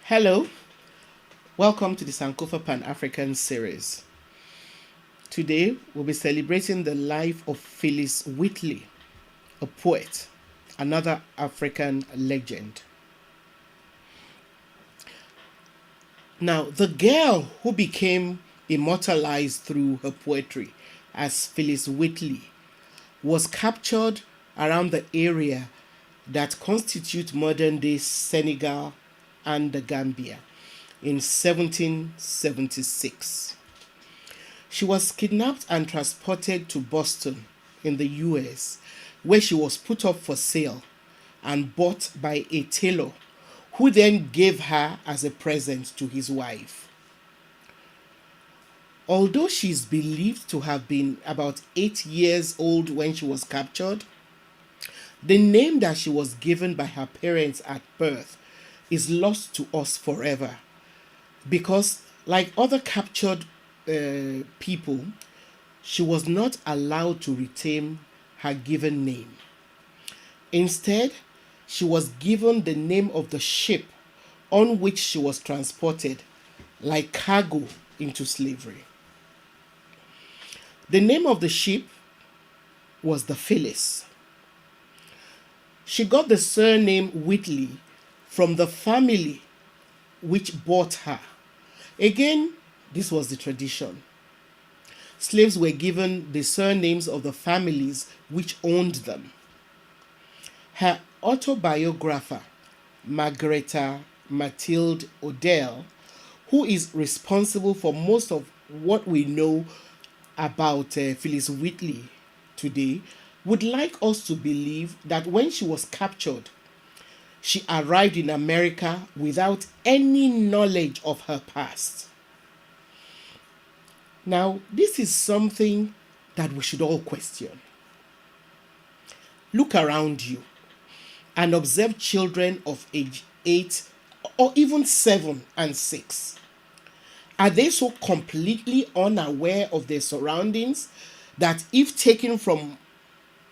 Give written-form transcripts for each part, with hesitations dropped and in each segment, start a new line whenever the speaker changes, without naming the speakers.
Hello, welcome to the Sankofa Pan-African series. Today, we'll be celebrating the life of Phillis Wheatley, a poet, another African legend. Now, the girl who became immortalized through her poetry as Phillis Wheatley was captured around the area that constitute modern-day Senegal and the Gambia in 1776. She was kidnapped and transported to Boston in the US, where she was put up for sale and bought by a tailor who then gave her as a present to his wife. Although she is believed to have been about 8 years old when she was captured, the name that she was given by her parents at birth is lost to us forever because, like other captured people, she was not allowed to retain her given name. Instead, she was given the name of the ship on which she was transported, like cargo, into slavery. The name of the ship was the Phillis. She got the surname Wheatley from the family which bought her. Again, this was the tradition. Slaves were given the surnames of the families which owned them. Her autobiographer, Margareta Matilde Odell, who is responsible for most of what we know about Phillis Wheatley today, would like us to believe that when she was captured, she arrived in America without any knowledge of her past. Now, this is something that we should all question. Look around you and observe children of age 8 or even 7 and 6. Are they so completely unaware of their surroundings that if taken from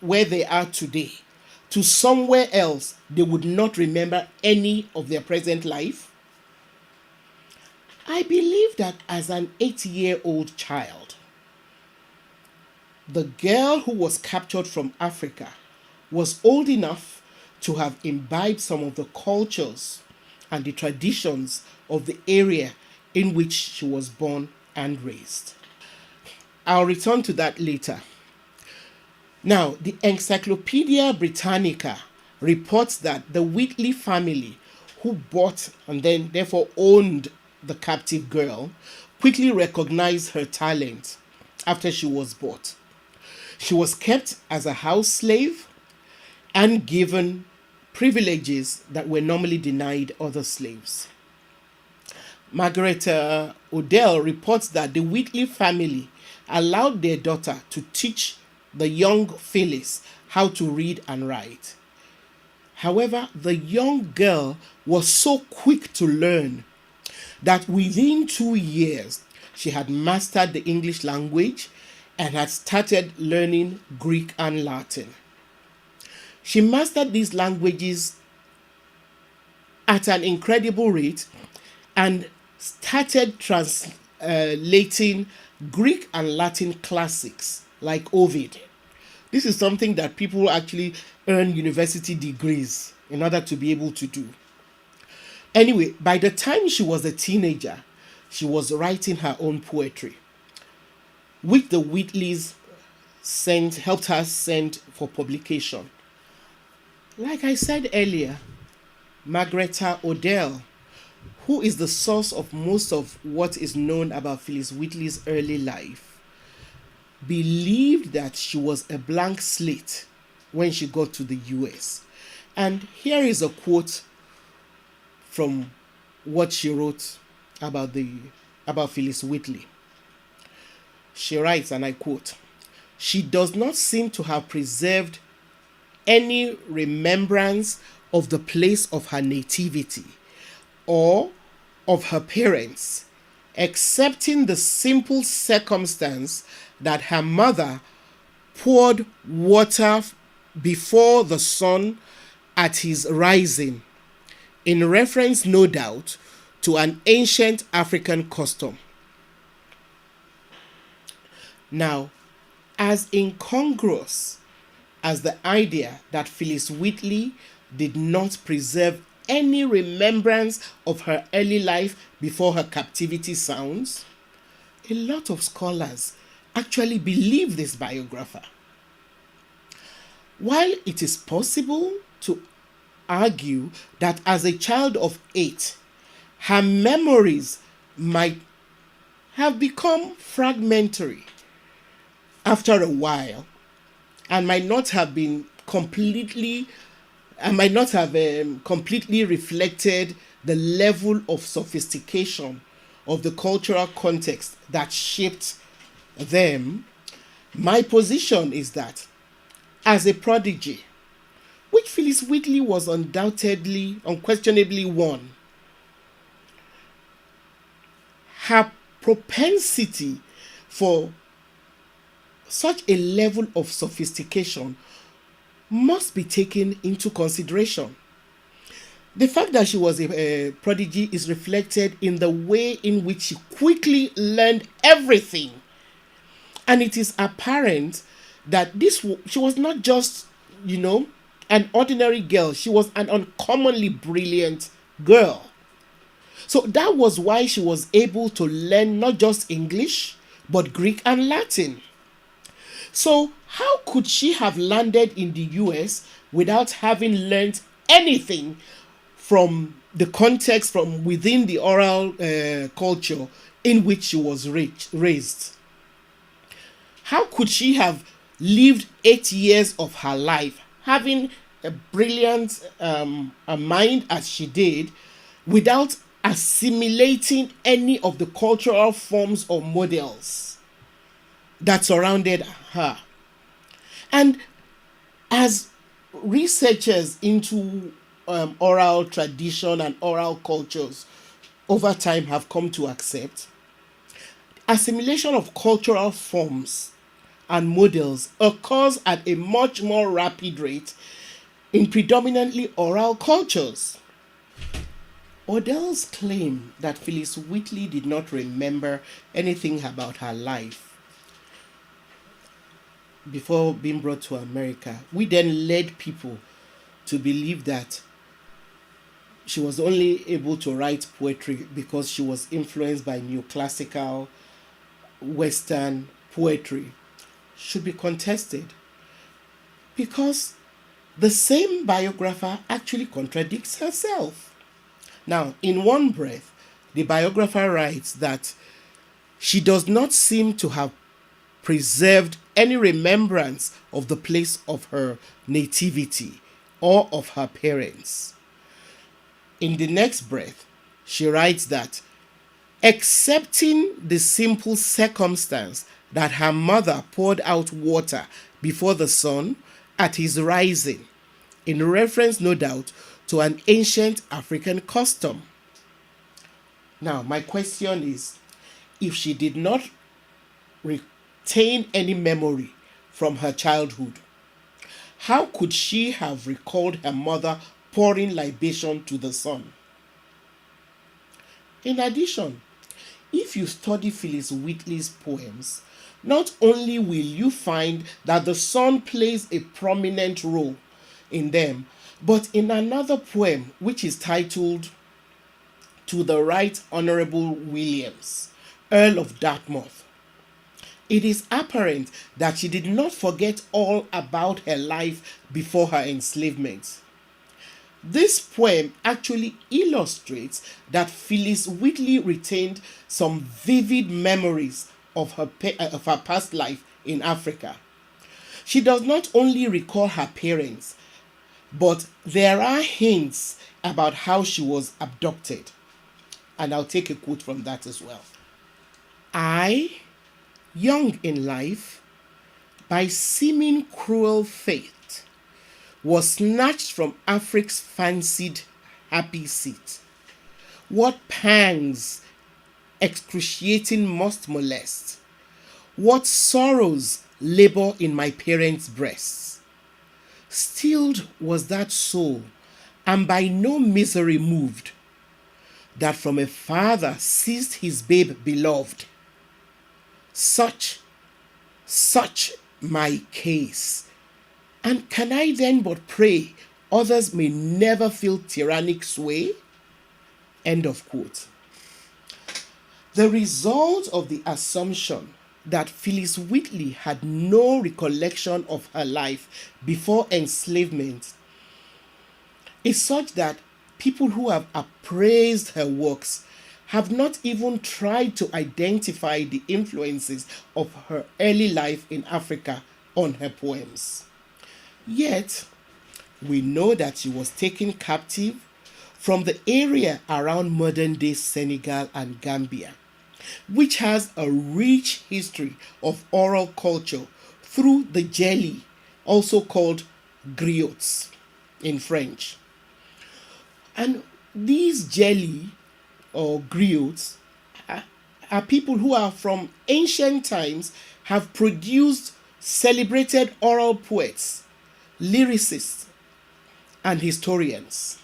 where they are today to somewhere else, they would not remember any of their present life? I believe that as an 8-year-old child, the girl who was captured from Africa was old enough to have imbibed some of the cultures and the traditions of the area in which she was born and raised. I'll return to that later. Now, the Encyclopedia Britannica reports that the Wheatley family, who bought and then therefore owned the captive girl, quickly recognized her talent after she was bought. She was kept as a house slave and given privileges that were normally denied other slaves. Margareta Odell reports that the Wheatley family allowed their daughter to teach the young Phillis how to read and write. However, the young girl was so quick to learn that within 2 years, she had mastered the English language and had started learning Greek and Latin. She mastered these languages at an incredible rate and started translating Greek and Latin classics like Ovid. This is something that people actually earn university degrees in order to be able to do. Anyway, by the time she was a teenager, she was writing her own poetry, which the Wheatleys helped her send for publication. Like I said earlier, Margareta Odell, who is the source of most of what is known about Phillis Wheatley's early life, believed that she was a blank slate when she got to the US. And here is a quote from what she wrote about Phillis Wheatley. She writes, and I quote, "She does not seem to have preserved any remembrance of the place of her nativity or of her parents, excepting the simple circumstance that her mother poured water before the sun at his rising, in reference, no doubt, to an ancient African custom. Now, as incongruous as the idea that Phillis Wheatley did not preserve any remembrance of her early life before her captivity sounds, a lot of scholars actually believe this biographer. While it is possible to argue that as a child of 8, her memories might have become fragmentary after a while and might not have completely reflected the level of sophistication of the cultural context that shaped them. My position is that as a prodigy, which Phillis Wheatley was unquestionably one, her propensity for such a level of sophistication must be taken into consideration. The fact that she was a prodigy is reflected in the way in which she quickly learned everything. And it is apparent that she was not just, an ordinary girl. She was an uncommonly brilliant girl. So that was why she was able to learn not just English, but Greek and Latin. So how could she have landed in the US without having learned anything from the context from within the oral culture in which she was raised? How could she have lived 8 years of her life having a brilliant a mind as she did without assimilating any of the cultural forms or models that surrounded her? And as researchers into oral tradition and oral cultures over time have come to accept, assimilation of cultural forms and models occurs at a much more rapid rate in predominantly oral cultures. Odell's claim that Phillis Wheatley did not remember anything about her life before being brought to America, we then led people to believe that she was only able to write poetry because she was influenced by neoclassical Western poetry, should be contested, because the same biographer actually contradicts herself. Now, in one breath, the biographer writes that she does not seem to have preserved any remembrance of the place of her nativity or of her parents. In the next breath, she writes that, excepting the simple circumstance that her mother poured out water before the sun at his rising, in reference, no doubt, to an ancient African custom. Now, my question is, if she did not retain any memory from her childhood, how could she have recalled her mother pouring libation to the sun? In addition, if you study Phillis Wheatley's poems, not only will you find that the sun plays a prominent role in them, but in another poem which is titled To the Right Honorable Williams, Earl of Dartmouth, it is apparent that she did not forget all about her life before her enslavement. This poem actually illustrates that Phillis Wheatley retained some vivid memories of her past life in Africa. She does not only recall her parents, but there are hints about how she was abducted. And I'll take a quote from that as well. I, young in life, by seeming cruel fate, was snatched from Afric's fancied happy seat. What pangs excruciating must molest, what sorrows labor in my parents' breasts. Stilled was that soul, and by no misery moved. that from a father seized his babe beloved. Such my case. And can I then but pray others may never feel tyrannic sway? End of quote. The result of the assumption that Phillis Wheatley had no recollection of her life before enslavement is such that people who have appraised her works have not even tried to identify the influences of her early life in Africa on her poems. Yet, we know that she was taken captive from the area around modern-day Senegal and Gambia, which has a rich history of oral culture through the jelly, also called griots in French. And these jelly or griots are people who are from ancient times, have produced celebrated oral poets, lyricists, and historians.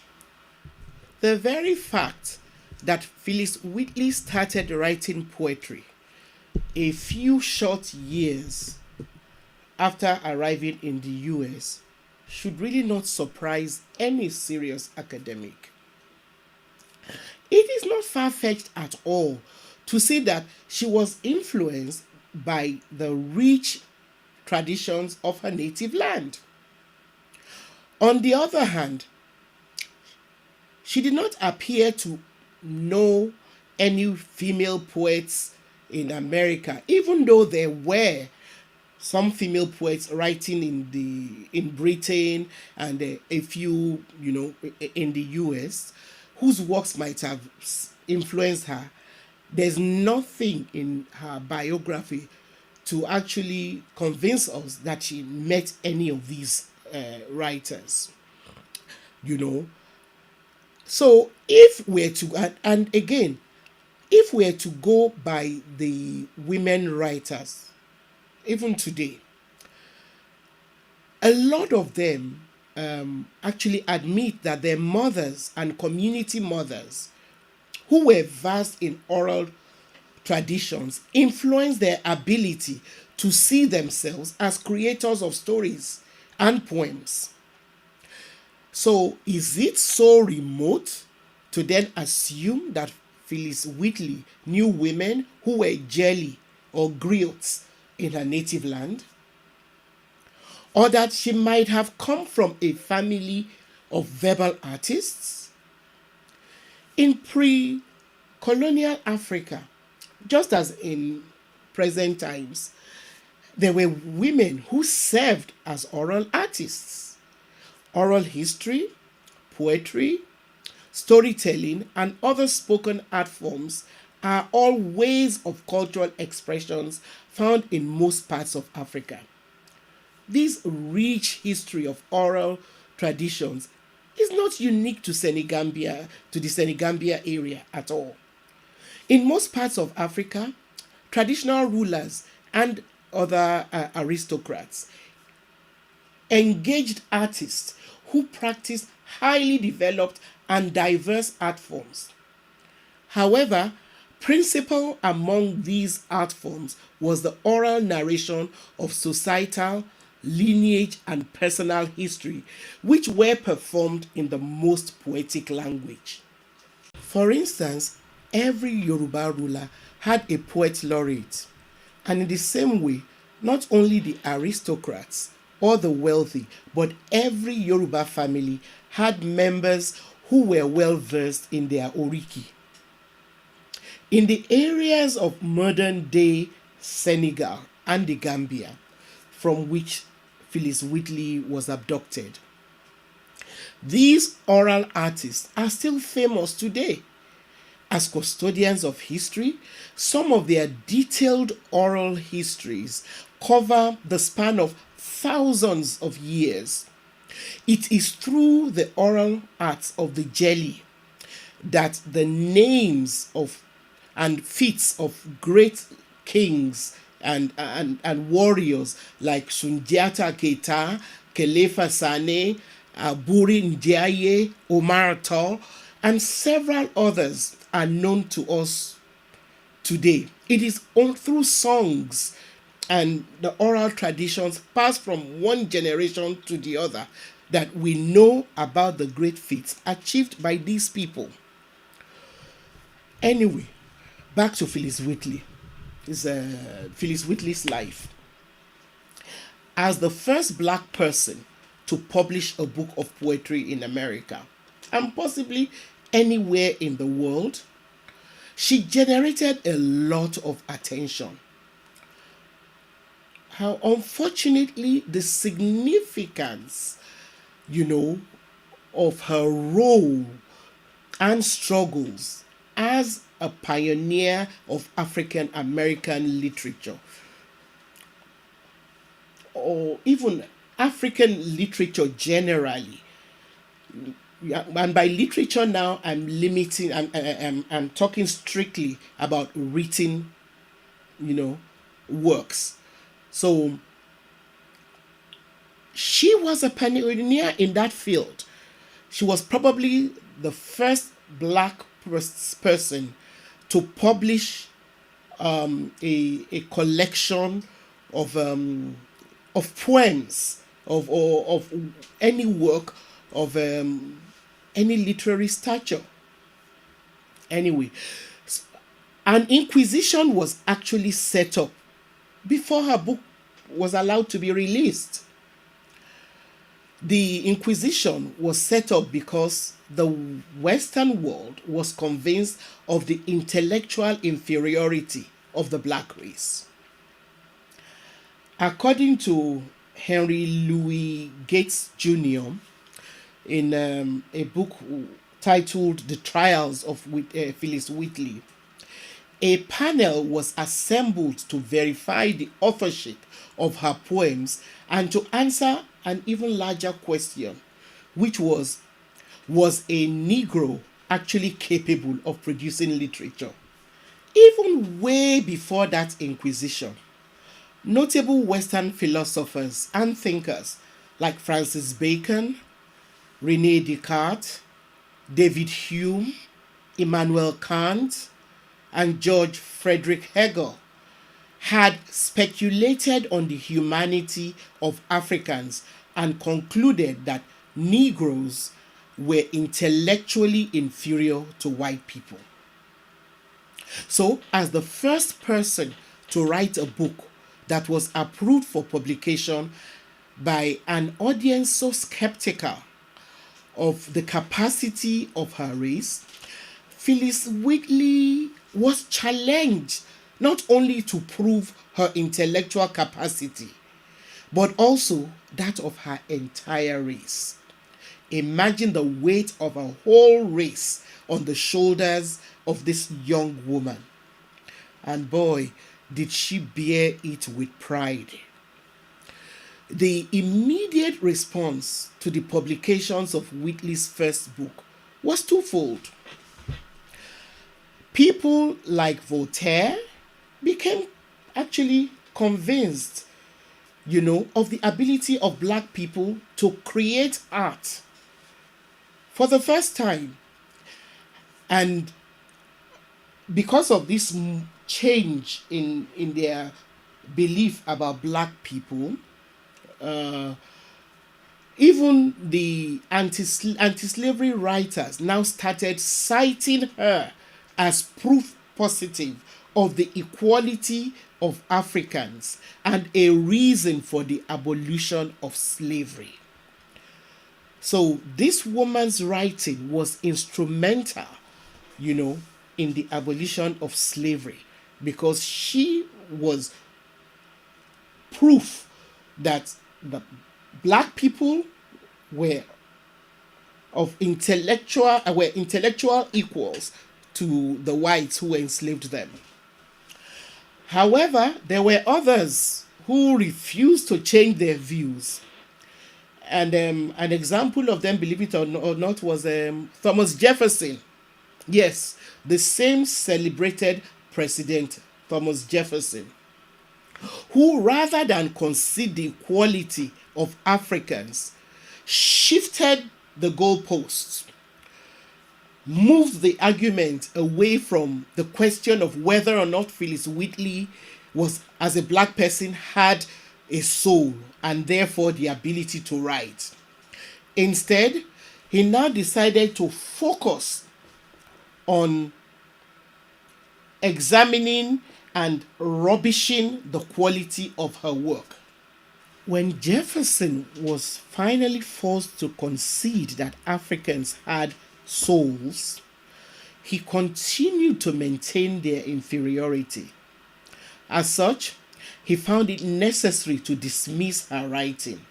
The very fact that Phillis Wheatley started writing poetry a few short years after arriving in the US should really not surprise any serious academic. It is not far-fetched at all to say that she was influenced by the rich traditions of her native land. On the other hand, she did not appear to know any female poets in America, even though there were some female poets writing in Britain and a few, in the US, whose works might have influenced her. There's nothing in her biography to actually convince us that she met any of these writers. So if we're to, and again, if we're to go by the women writers, even today, a lot of them actually admit that their mothers and community mothers who were versed in oral traditions influenced their ability to see themselves as creators of stories and poems. So is it so remote to then assume that Phillis Wheatley knew women who were jelly or griots in her native land? Or that she might have come from a family of verbal artists? In pre-colonial Africa, just as in present times, there were women who served as oral artists. Oral history, poetry, storytelling, and other spoken art forms are all ways of cultural expressions found in most parts of Africa. This rich history of oral traditions is not unique to Senegambia, to the Senegambia area at all. In most parts of Africa, traditional rulers and other aristocrats engaged artists who practiced highly developed and diverse art forms. However, principal among these art forms was the oral narration of societal, lineage, and personal history, which were performed in the most poetic language. For instance, every Yoruba ruler had a poet laureate, and in the same way, not only the aristocrats or the wealthy, but every Yoruba family had members who were well versed in their oriki. In the areas of modern-day Senegal and the Gambia, from which Phillis Wheatley was abducted, these oral artists are still famous today. As custodians of history, some of their detailed oral histories cover the span of thousands of years. It is through the oral arts of the jelly that the names of and feats of great kings and warriors like Sundiata Keita, Kelefa Sane, Buri Ndiaye, Omar Tall, and several others are known to us today. It is all through songs and the oral traditions passed from one generation to the other that we know about the great feats achieved by these people. Anyway, back to Phillis Wheatley. Phillis Wheatley's life. As the first black person to publish a book of poetry in America, and possibly anywhere in the world, she generated a lot of attention. How unfortunately the significance, of her role and struggles as a pioneer of African American literature, or even African literature generally. And by literature now, I'm talking strictly about written, works. So she was a pioneer in that field. She was probably the first black person to publish a collection of poems of any work of any literary stature. Anyway, an inquisition was actually set up before her book was allowed to be released. The Inquisition was set up because the Western world was convinced of the intellectual inferiority of the black race. According to Henry Louis Gates Jr., in a book titled The Trials of Phillis Wheatley, a panel was assembled to verify the authorship of her poems and to answer an even larger question, which was a Negro actually capable of producing literature? Even way before that Inquisition, notable Western philosophers and thinkers like Francis Bacon, René Descartes, David Hume, Immanuel Kant, and George Frederick Hegel had speculated on the humanity of Africans and concluded that Negroes were intellectually inferior to white people. So, as the first person to write a book that was approved for publication by an audience so skeptical of the capacity of her race, Phillis Wheatley was challenged not only to prove her intellectual capacity, but also that of her entire race. Imagine the weight of a whole race on the shoulders of this young woman. And boy, did she bear it with pride. The immediate response to the publications of Wheatley's first book was twofold. People like Voltaire became actually convinced, of the ability of black people to create art for the first time. And because of this change in their belief about black people, even the anti-slavery writers now started citing her as proof positive of the equality of Africans and a reason for the abolition of slavery. So this woman's writing was instrumental, in the abolition of slavery, because she was proof that the black people were intellectual equals to the whites who enslaved them. However, there were others who refused to change their views. And an example of them, believe it or not, was Thomas Jefferson. Yes, the same celebrated president, Thomas Jefferson, who, rather than concede the equality of Africans, shifted the goalposts. moved the argument away from the question of whether or not Phillis Wheatley was, as a black person, had a soul and therefore the ability to write. Instead, he now decided to focus on examining and rubbishing the quality of her work. When Jefferson was finally forced to concede that Africans had souls, he continued to maintain their inferiority. As such, he found it necessary to dismiss her writing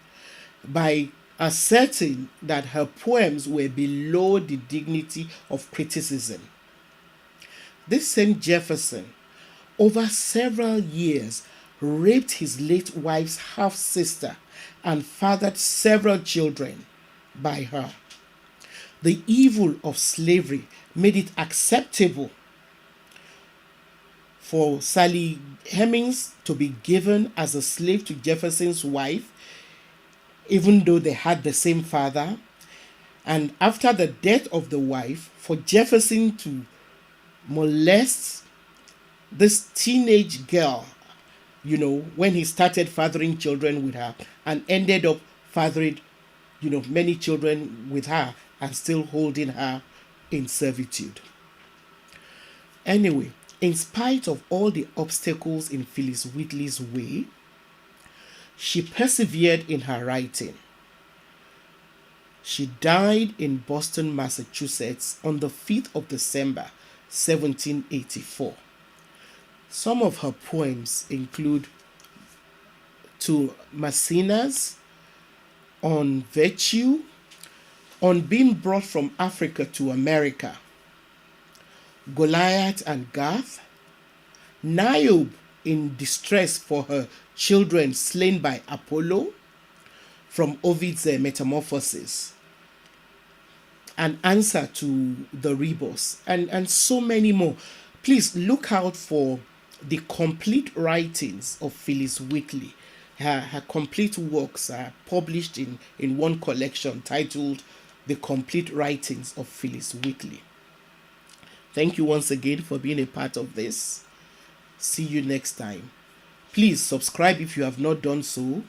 by asserting that her poems were below the dignity of criticism. This same Jefferson, over several years, raped his late wife's half-sister and fathered several children by her. The evil of slavery made it acceptable for Sally Hemings to be given as a slave to Jefferson's wife, even though they had the same father. And after the death of the wife, for Jefferson to molest this teenage girl, when he started fathering children with her and ended up fathering, many children with her and still holding her in servitude. Anyway, in spite of all the obstacles in Phillis Wheatley's way, she persevered in her writing. She died in Boston, Massachusetts on the 5th of December, 1784. Some of her poems include To Maecenas, On Virtue, On Being Brought from Africa to America, Goliath and Gath, Niobe in Distress for Her Children Slain by Apollo, from Ovid's Metamorphoses, An Answer to the Rebus, and so many more. Please look out for the complete writings of Phillis Wheatley. Her complete works are published in one collection titled The Complete Writings of Phillis Wheatley. Thank you once again for being a part of this. See you next time. Please subscribe if you have not done so,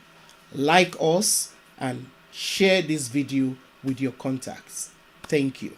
like us, and share this video with your contacts. Thank you.